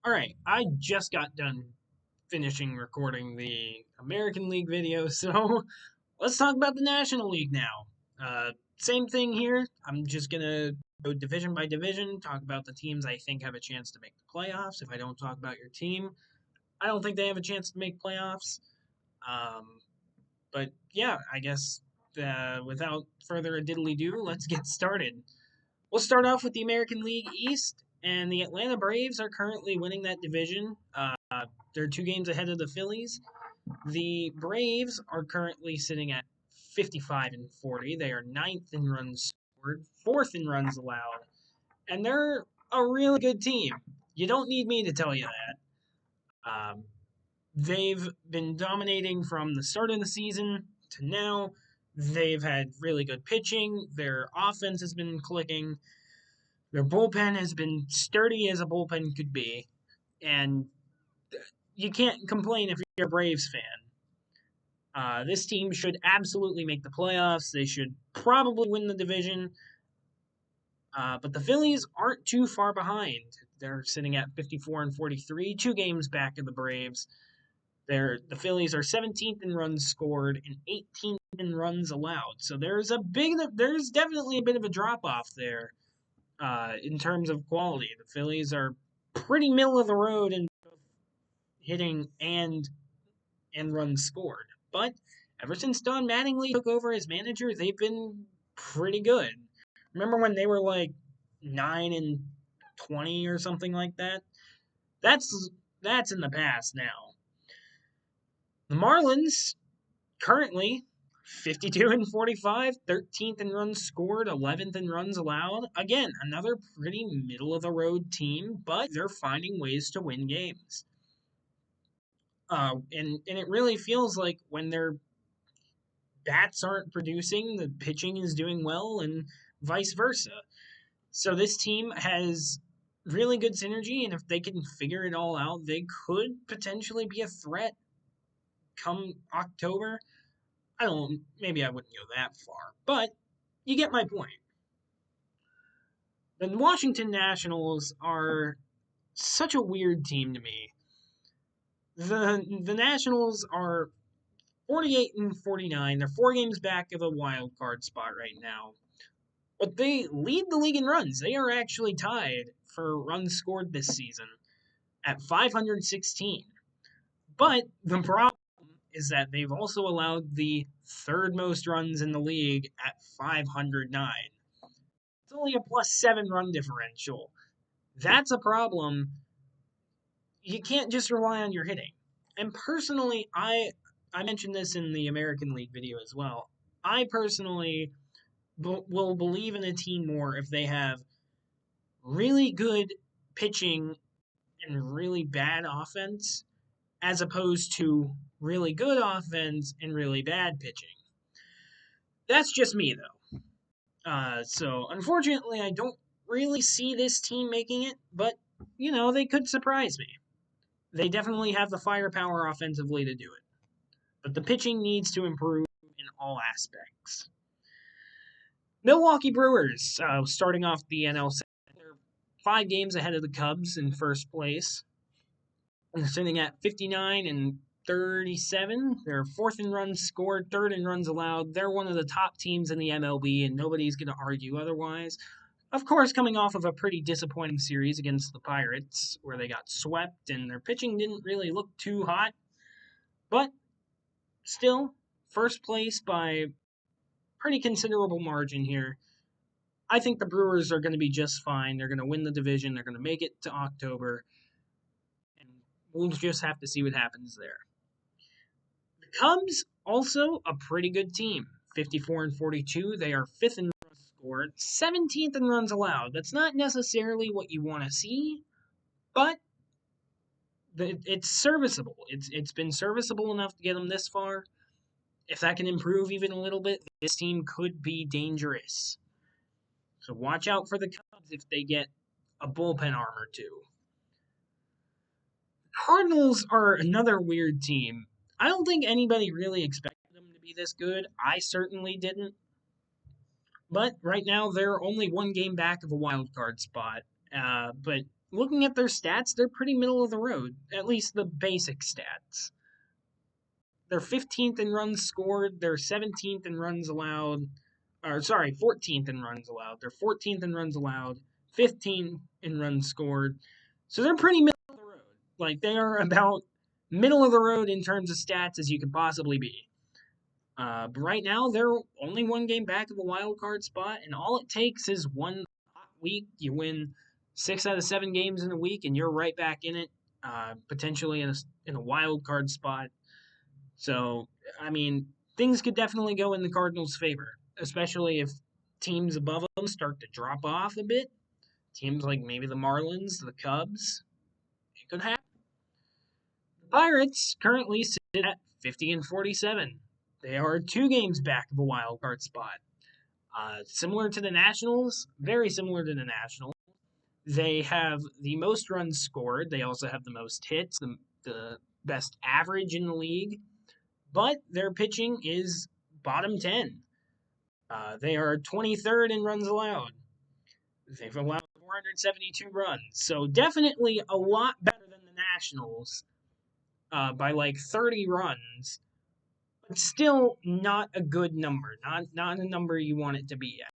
All right, I just got done finishing recording the American League video, so let's talk about the National League now. Same thing here. I'm just gonna go division by division, talk about the teams I think have a chance to make the playoffs. If I don't talk about your team, I don't think they have a chance to make playoffs. Um, but yeah, I guess without further diddly do, let's get started. We'll start off with the American League East, and the Atlanta Braves are currently winning that division. They're 2 games ahead of the Phillies. The Braves are currently sitting at 55 and 40. They are ninth in runs scored, fourth in runs allowed, and they're a really good team. You don't need me to tell you that. They've been dominating from the start of the season to now. They've had really good pitching. Their offense has been clicking. Their bullpen has been sturdy as a bullpen could be, and you can't complain if you're a Braves fan. This team should absolutely make the playoffs. They should probably win the division, but the Phillies aren't too far behind. They're sitting at 54 and 43, 2 games back of the Braves. The Phillies are 17th in runs scored and 18th in runs allowed. So there's definitely a bit of a drop off there in terms of quality. The Phillies are pretty middle of the road in hitting and runs scored. But ever since Don Mattingly took over as manager, they've been pretty good. Remember when they were like 9 and 20 or something like that? That's that's in the past now. The Marlins currently 52 and 45, 13th in runs scored, 11th in runs allowed. Again, another pretty middle of the road team, but they're finding ways to win games. And it really feels like when their bats aren't producing, the pitching is doing well, and vice versa. So this team has really good synergy, and if they can figure it all out, they could potentially be a threat come October. I don't, maybe I wouldn't go that far, but you get my point. The Washington Nationals are such a weird team to me. The Nationals are 48 and 49. They're 4 games back of a wild card spot right now. But they lead the league in runs. They are actually tied for runs scored this season at 516. But the problem is that they've also allowed the third most runs in the league at 509. It's only a +7 run differential. That's a problem. You can't just rely on your hitting. And personally, I mentioned this in the American League video as well. I personally will believe in a team more if they have really good pitching and really bad offense, as opposed to really good offense and really bad pitching. That's just me, though. So unfortunately, I don't really see this team making it, but they could surprise me. They definitely have the firepower offensively to do it, but the pitching needs to improve in all aspects. Milwaukee Brewers, starting off the NL Central, they're 5 games ahead of the Cubs in first place. They're sitting at 59 and 37. They're fourth in runs scored, third in runs allowed. They're one of the top teams in the MLB, and nobody's going to argue otherwise. Of course, coming off of a pretty disappointing series against the Pirates, where they got swept and their pitching didn't really look too hot. But still, first place by pretty considerable margin here. I think the Brewers are going to be just fine. They're going to win the division. They're going to make it to October. And we'll just have to see what happens there. The Cubs, also a pretty good team. 54 and 42. They are fifth in runs scored, 17th in runs allowed. That's not necessarily what you want to see, but it's serviceable. It's been serviceable enough to get them this far. If that can improve even a little bit, this team could be dangerous. So watch out for the Cubs if they get a bullpen arm or two. Cardinals are another weird team. I don't think anybody really expected them to be this good. I certainly didn't. But right now, they're only 1 game back of a wild card spot. But looking at their stats, they're pretty middle of the road, at least the basic stats. They're 15th in runs scored, they're 17th in runs allowed, or sorry, 14th in runs allowed. They're 14th in runs allowed, 15th in runs scored. So they're pretty middle of the road. Like they are about middle of the road in terms of stats as you could possibly be. But right now, they're only one game back of a wild card spot, and all it takes is one hot week. You win 6 out of 7 games in a week, and you're right back in it, potentially in a wild card spot. So, I mean, things could definitely go in the Cardinals' favor, especially if teams above them start to drop off a bit. Teams like maybe the Marlins, the Cubs, it could happen. The Pirates currently sit at 50-47. They are 2 games back of a wild card spot. Similar to the Nationals, very similar to the Nationals. They have the most runs scored. They also have the most hits, the best average in the league. But their pitching is bottom 10. They are 23rd in runs allowed. They've allowed 472 runs. So definitely a lot better than the Nationals by like 30 runs. But still not a good number. Not a number you want it to be at.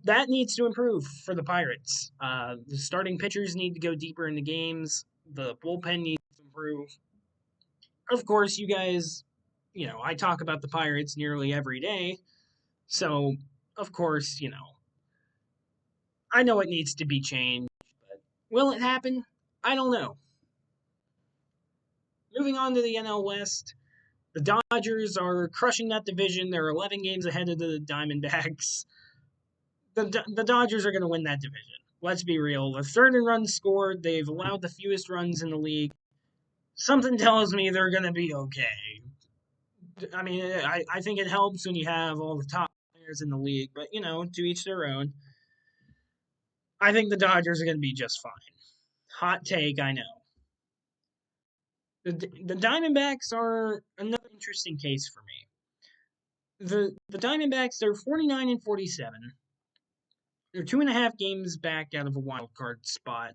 That needs to improve for the Pirates. The starting pitchers need to go deeper into games. The bullpen needs to improve. Of course, you guys, I talk about the Pirates nearly every day. So, of course, I know it needs to be changed. But will it happen? I don't know. Moving on to the NL West, the Dodgers are crushing that division. They're 11 games ahead of the Diamondbacks. The Dodgers are going to win that division. Let's be real. They're third in runs scored. They've allowed the fewest runs in the league. Something tells me they're going to be okay. I mean, I think it helps when you have all the top players in the league, but, to each their own. I think the Dodgers are going to be just fine. Hot take, I know. The Diamondbacks are another interesting case for me. The Diamondbacks, they're 49-47. They're 2.5 games back out of a wild card spot.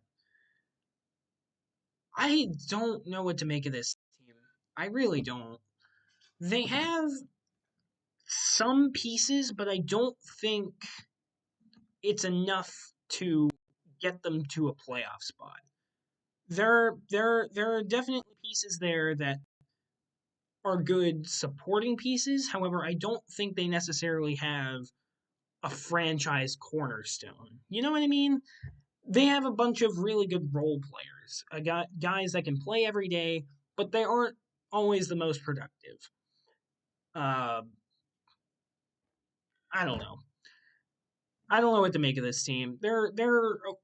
I don't know what to make of this team. I really don't. They have some pieces, but I don't think it's enough to get them to a playoff spot. There are definitely pieces there that are good supporting pieces. However, I don't think they necessarily have a franchise cornerstone. You know what I mean? They have a bunch of really good role players, guys that can play every day, but they aren't always the most productive. Uh, I don't know. I don't know what to make of this team. They're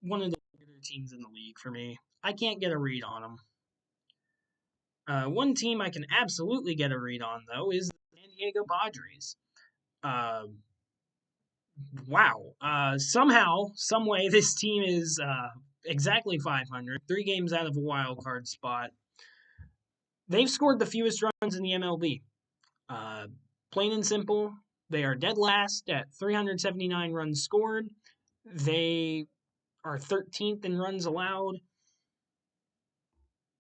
one of the better teams in the league for me. I can't get a read on them. One team I can absolutely get a read on though is the San Diego Padres. Uh, wow. Somehow, some way, this team is exactly 500, 3 games out of a wild card spot. They've scored the fewest runs in the MLB. Plain and simple, they are dead last at 379 runs scored. They are 13th in runs allowed.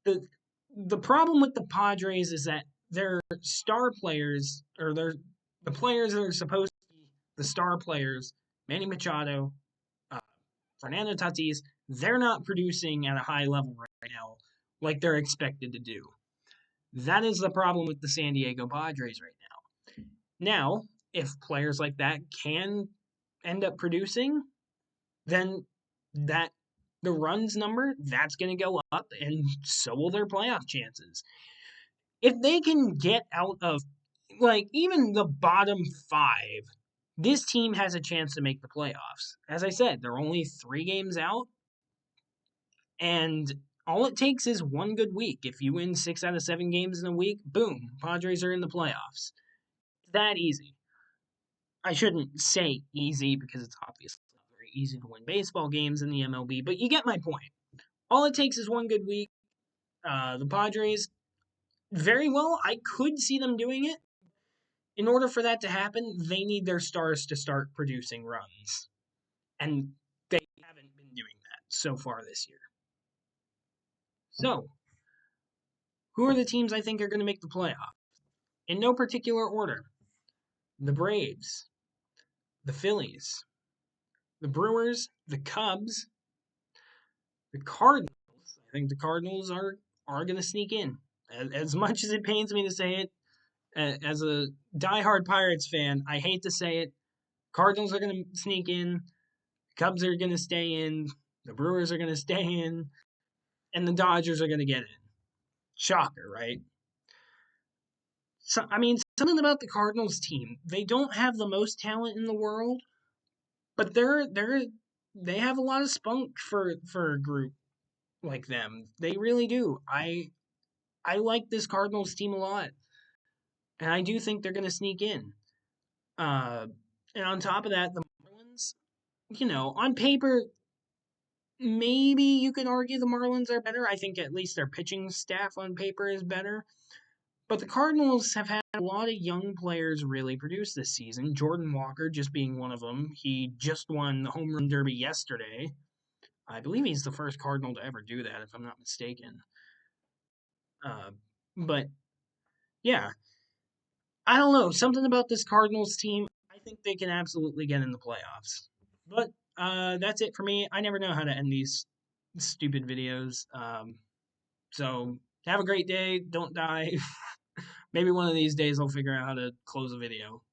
The problem with the Padres is that their star players, or the players that are supposed to be the star players, Manny Machado, uh, Fernando Tatis, they're not producing at a high level right now like they're expected to do. That is the problem with the San Diego Padres right now. Now, if players like that can end up producing, then that the runs number that's going to go up, and so will their playoff chances. If they can get out of like even the bottom 5, this team has a chance to make the playoffs. As I said, they're only 3 games out, and all it takes is one good week. If you win 6 out of 7 games in a week, boom, Padres are in the playoffs. It's that easy. I shouldn't say easy because it's obviously not very easy to win baseball games in the MLB, but you get my point. All it takes is one good week. The Padres, very well, I could see them doing it. In order for that to happen, they need their stars to start producing runs. And they haven't been so far this year. So, who are the teams I think are going to make the playoff? In no particular order: the Braves, the Phillies, the Brewers, the Cubs, the Cardinals. I think the Cardinals are going to sneak in. As much as it pains me to say it, as a diehard Pirates fan, I hate to say it. Cardinals are going to sneak in. Cubs are going to stay in. The Brewers are going to stay in. And the Dodgers are going to get in. Shocker, right? So, I mean, something about the Cardinals team. They don't have the most talent in the world, but they have a lot of spunk for a group like them. They really do. I like this Cardinals team a lot, and I do think they're going to sneak in. Uh, and on top of that, the Marlins, on paper, maybe you could argue the Marlins are better. I think at least their pitching staff on paper is better. But the Cardinals have had a lot of young players really produce this season. Jordan Walker just being one of them. He just won the home run derby yesterday. I believe he's the first Cardinal to ever do that, if I'm not mistaken. Uh, but yeah, I don't know. Something about this Cardinals team, I think they can absolutely get in the playoffs. But that's it for me. I never know how to end these stupid videos. So have a great day. Don't die. Maybe one of these days I'll figure out how to close a video.